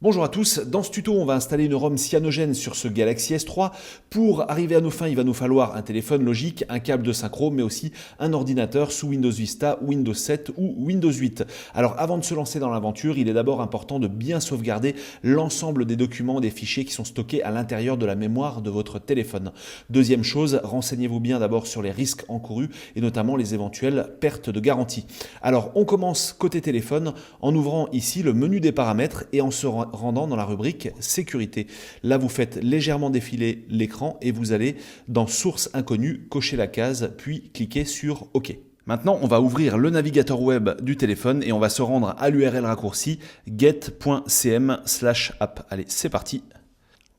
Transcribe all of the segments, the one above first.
Bonjour à tous, dans ce tuto on va installer une ROM cyanogène sur ce Galaxy S3. Pour arriver à nos fins, il va nous falloir un téléphone logique, un câble de synchro, mais aussi un ordinateur sous Windows Vista, Windows 7 ou Windows 8. Alors avant de se lancer dans l'aventure, il est d'abord important de bien sauvegarder l'ensemble des documents, des fichiers qui sont stockés à l'intérieur de la mémoire de votre téléphone. Deuxième chose, renseignez-vous bien d'abord sur les risques encourus et notamment les éventuelles pertes de garantie. Alors on commence côté téléphone en ouvrant ici le menu des paramètres et en se rendant dans la rubrique sécurité. Là, vous faites légèrement défiler l'écran et vous allez dans source inconnue, cocher la case, puis cliquer sur OK. Maintenant, on va ouvrir le navigateur web du téléphone et on va se rendre à l'URL raccourci get.cm/app. Allez, c'est parti.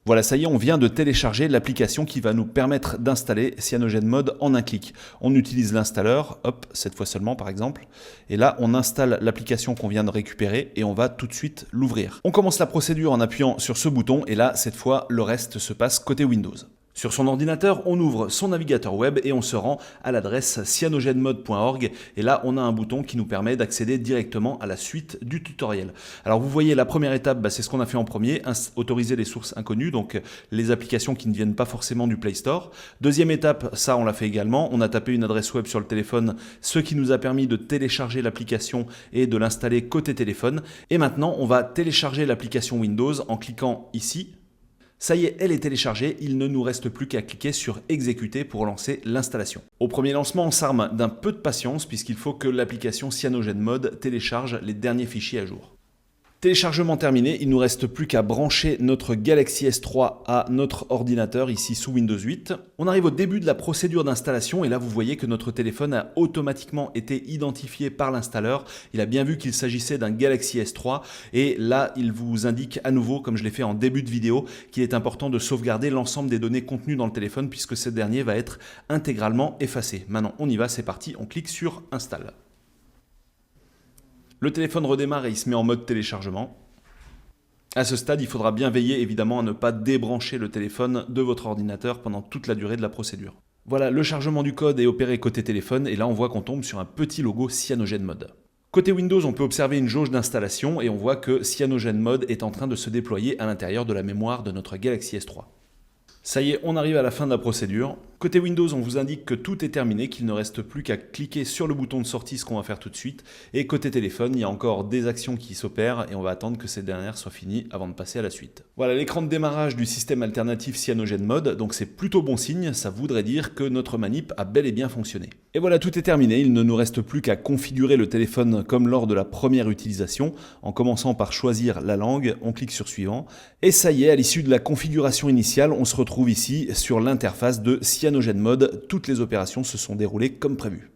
Voilà, ça y est, on vient de télécharger l'application qui va nous permettre d'installer CyanogenMod en un clic. On utilise l'installeur, hop, cette fois seulement par exemple, et là on installe l'application qu'on vient de récupérer et on va tout de suite l'ouvrir. On commence la procédure en appuyant sur ce bouton et là, cette fois, le reste se passe côté Windows. Sur son ordinateur, on ouvre son navigateur web et on se rend à l'adresse cyanogenmod.org et là on a un bouton qui nous permet d'accéder directement à la suite du tutoriel. Alors vous voyez, la première étape, c'est ce qu'on a fait en premier, autoriser les sources inconnues, donc les applications qui ne viennent pas forcément du Play Store. Deuxième étape, ça on l'a fait également, on a tapé une adresse web sur le téléphone, ce qui nous a permis de télécharger l'application et de l'installer côté téléphone. Et maintenant on va télécharger l'application Windows en cliquant ici. Ça y est, elle est téléchargée, il ne nous reste plus qu'à cliquer sur exécuter pour lancer l'installation. Au premier lancement, on s'arme d'un peu de patience puisqu'il faut que l'application CyanogenMod télécharge les derniers fichiers à jour. Téléchargement terminé, il ne nous reste plus qu'à brancher notre Galaxy S3 à notre ordinateur ici sous Windows 8. On arrive au début de la procédure d'installation et là vous voyez que notre téléphone a automatiquement été identifié par l'installeur. Il a bien vu qu'il s'agissait d'un Galaxy S3 et là il vous indique à nouveau, comme je l'ai fait en début de vidéo, qu'il est important de sauvegarder l'ensemble des données contenues dans le téléphone puisque ce dernier va être intégralement effacé. Maintenant on y va, c'est parti, on clique sur Install. Le téléphone redémarre et il se met en mode téléchargement. À ce stade, il faudra bien veiller évidemment à ne pas débrancher le téléphone de votre ordinateur pendant toute la durée de la procédure. Voilà, le chargement du code est opéré côté téléphone et là on voit qu'on tombe sur un petit logo CyanogenMod. Côté Windows, on peut observer une jauge d'installation et on voit que CyanogenMod est en train de se déployer à l'intérieur de la mémoire de notre Galaxy S3. Ça y est, on arrive à la fin de la procédure. Côté Windows, on vous indique que tout est terminé, qu'il ne reste plus qu'à cliquer sur le bouton de sortie, ce qu'on va faire tout de suite. Et côté téléphone, il y a encore des actions qui s'opèrent et on va attendre que ces dernières soient finies avant de passer à la suite. Voilà l'écran de démarrage du système alternatif CyanogenMod, donc c'est plutôt bon signe, ça voudrait dire que notre manip a bel et bien fonctionné. Et voilà, tout est terminé, il ne nous reste plus qu'à configurer le téléphone comme lors de la première utilisation, en commençant par choisir la langue, on clique sur suivant, et ça y est, à l'issue de la configuration initiale, on se retrouve ici sur l'interface de CyanogenMod, toutes les opérations se sont déroulées comme prévu.